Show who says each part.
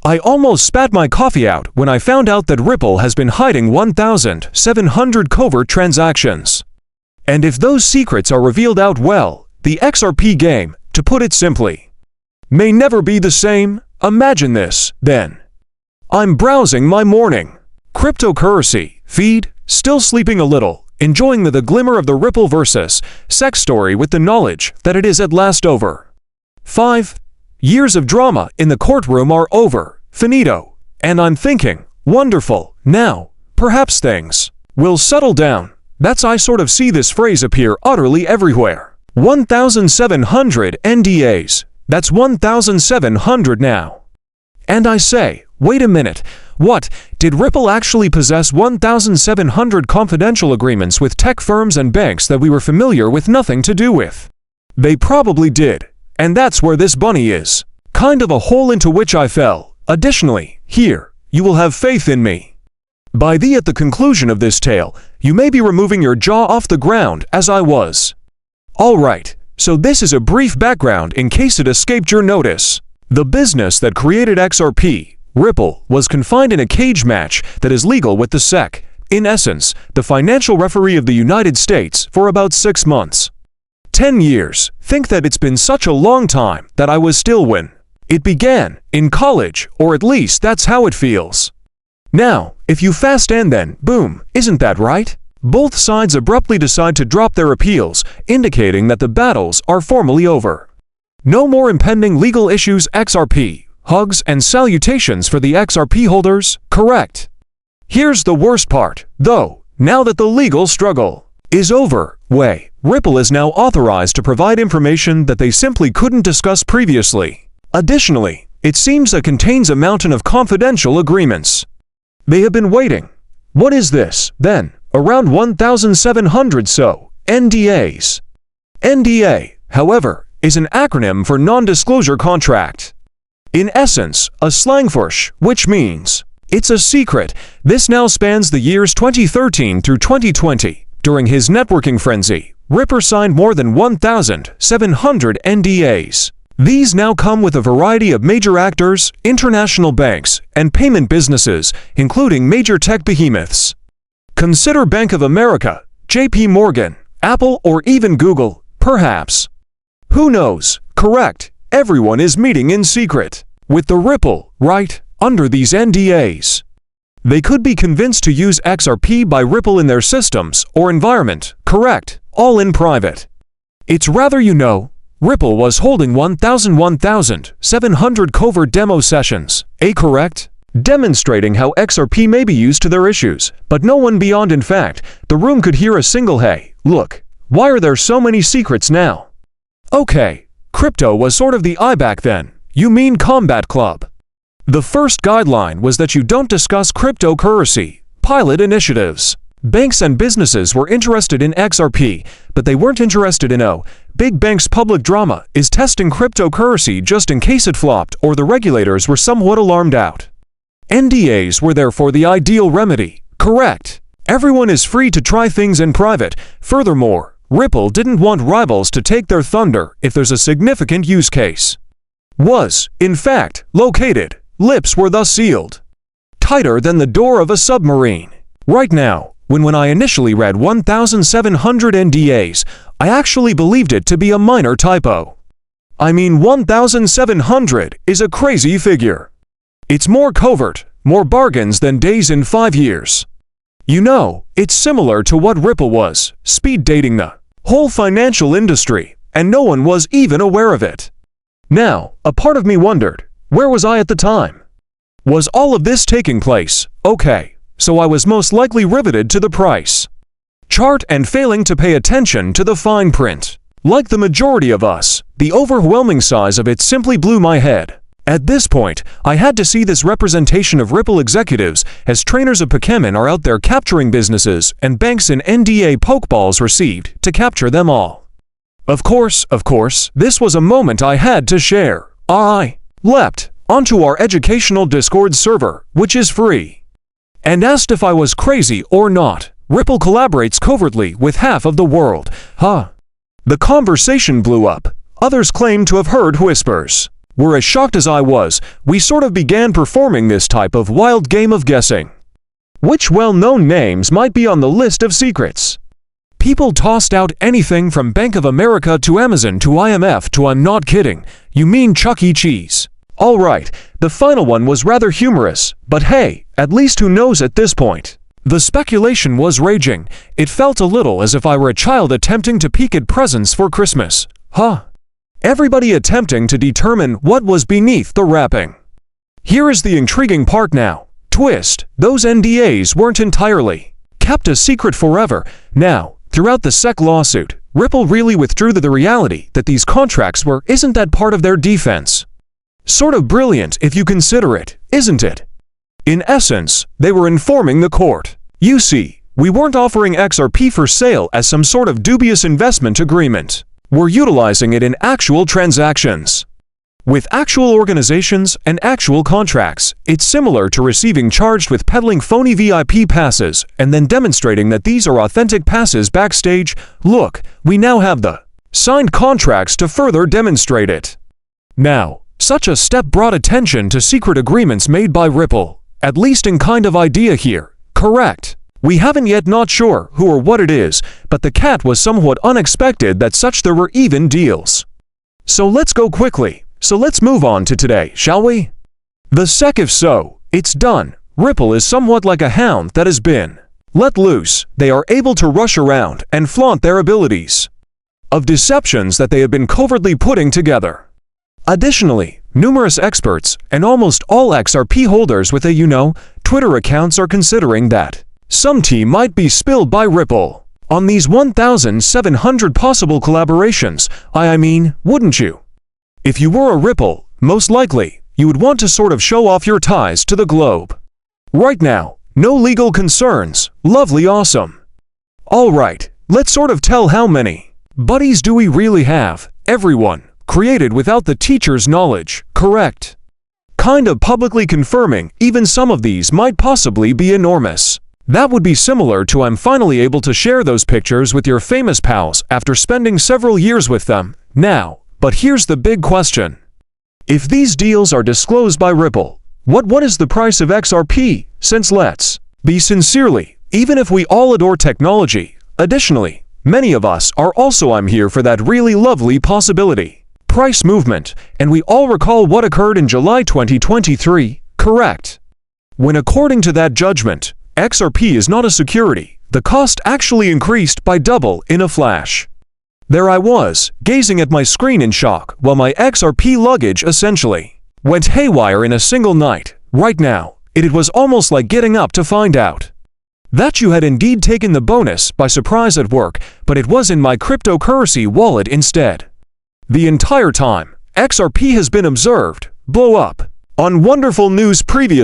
Speaker 1: I almost spat my coffee out when I found out that Ripple has been hiding 1,700 covert transactions. And if those secrets are revealed out, well, the XRP game, to put it simply, may never be the same. Imagine this, then. I'm browsing my morning cryptocurrency feed, still sleeping a little, enjoying the glimmer of the 𝗙𝗶 story with the knowledge that it is at last over. 5 years of drama in the courtroom are over, finito, and I'm thinking, wonderful, now, perhaps things will settle down. That's I sort of see this phrase appear utterly everywhere. 1,700 NDAs, that's 1,700 now. And I say, wait a minute, what, did Ripple actually possess 1,700 confidential agreements with tech firms and banks that we were familiar with nothing to do with? They probably did. And that's where this bunny is. Kind of a hole into which I fell. Additionally, here, you will have faith in me. By thee at the conclusion of this tale, you may be removing your jaw off the ground as I was. Alright, so this is a brief background in case it escaped your notice. The business that created XRP, Ripple, was confined in a cage match that is legal with the SEC, in essence, the financial referee of the United States, for about 6 months. 10 years, think that it's been such a long time that I was still when it began, in college, or at least that's how it feels. Now, if you fast and then, boom, isn't that right? Both sides abruptly decide to drop their appeals, indicating that the battles are formally over. No more impending legal issues. XRP, hugs and salutations for the XRP holders, correct? Here's the worst part, though, now that the legal struggle is over, Ripple is now authorized to provide information that they simply couldn't discuss previously. Additionally, it seems it contains a mountain of confidential agreements. They have been waiting. What is this, then? Around 1,700 so NDAs. NDA, however, is an acronym for non-disclosure contract. In essence, a slang for which means it's a secret. This now spans the years 2013 through 2020. During his networking frenzy, Ripper signed more than 1,700 NDAs. These now come with a variety of major actors, international banks, and payment businesses, including major tech behemoths. Consider Bank of America, JP Morgan, Apple, or even Google, perhaps. Who knows? Correct. Everyone is meeting in secret with the Ripple, right, under these NDAs. They could be convinced to use XRP by Ripple in their systems or environment, correct, all in private. It's rather, Ripple was holding 1,700 covert demo sessions, correct? Demonstrating how XRP may be used to their issues, but no one beyond. In fact, the room could hear a single hey, look, why are there so many secrets now? Okay, crypto was sort of the I back then, you mean combat club. The first guideline was that you don't discuss cryptocurrency, pilot initiatives. Banks and businesses were interested in XRP, but they weren't interested in big banks. Public drama is testing cryptocurrency just in case it flopped or the regulators were somewhat alarmed out. NDAs were therefore the ideal remedy, correct? Everyone is free to try things in private. Furthermore, Ripple didn't want rivals to take their thunder if there's a significant use case. Was, in fact, located. Lips were thus sealed tighter than the door of a submarine. Right now, when I initially read 1,700 NDAs, I actually believed it to be a minor typo. I mean, 1,700 is a crazy figure. It's more covert, more bargains than days in 5 years. It's similar to what Ripple was, speed dating the whole financial industry, and no one was even aware of it. Now, a part of me wondered, where was I at the time? Was all of this taking place? Okay, so I was most likely riveted to the price chart and failing to pay attention to the fine print. Like the majority of us, the overwhelming size of it simply blew my head. At this point, I had to see this representation of Ripple executives as trainers of Pokemon are out there capturing businesses and banks in NDA pokeballs received to capture them all. Of course, this was a moment I had to share. I leapt onto our educational Discord server, which is free, and asked if I was crazy or not. Ripple collaborates covertly with half of the world. The conversation blew up. Others claimed to have heard whispers. were as shocked as I was, we sort of began performing this type of wild game of guessing. Which well-known names might be on the list of secrets? People tossed out anything from Bank of America to Amazon to IMF to I'm not kidding, you mean Chuck E. Cheese. Alright, the final one was rather humorous, but hey, at least who knows at this point? The speculation was raging. It felt a little as if I were a child attempting to peek at presents for Christmas. Huh? Everybody attempting to determine what was beneath the wrapping. Here is the intriguing part now. Twist, those NDAs weren't entirely kept a secret forever. Now, throughout the SEC lawsuit, Ripple really withdrew the reality that these contracts isn't that part of their defense. Sort of brilliant if you consider it, isn't it? In essence, they were informing the court. You see, we weren't offering XRP for sale as some sort of dubious investment agreement. We're utilizing it in actual transactions. With actual organizations and actual contracts, it's similar to receiving charged with peddling phony VIP passes and then demonstrating that these are authentic passes backstage. Look, we now have the signed contracts to further demonstrate it. Now, such a step brought attention to secret agreements made by Ripple, at least in kind of idea here, correct? We haven't yet not sure who or what it is, but the cat was somewhat unexpected that there were even deals. So let's go quickly. So let's move on to today, shall we? The SEC, if so, it's done. Ripple is somewhat like a hound that has been let loose. They are able to rush around and flaunt their abilities of deceptions that they have been covertly putting together. Additionally, numerous experts and almost all XRP holders with Twitter accounts are considering that some tea might be spilled by Ripple on these 1,700 possible collaborations. I mean, wouldn't you? If you were a Ripple, most likely, you would want to sort of show off your ties to the globe. Right now, no legal concerns. Lovely awesome. Alright, let's sort of tell how many buddies do we really have? Everyone. Created without the teacher's knowledge, correct? Kind of publicly confirming even some of these might possibly be enormous. That would be similar to I'm finally able to share those pictures with your famous pals after spending several years with them. Now, but here's the big question. If these deals are disclosed by Ripple, what is the price of XRP? Since let's be sincerely, even if we all adore technology, additionally, many of us are also I'm here for that really lovely possibility. Price movement, and we all recall what occurred in July 2023, correct? When according to that judgment, XRP is not a security, the cost actually increased by double in a flash. There I was, gazing at my screen in shock, while my XRP luggage essentially went haywire in a single night. Right now, it was almost like getting up to find out that you had indeed taken the bonus by surprise at work, but it was in my cryptocurrency wallet instead. The entire time, XRP has been observed blow up. On wonderful news previous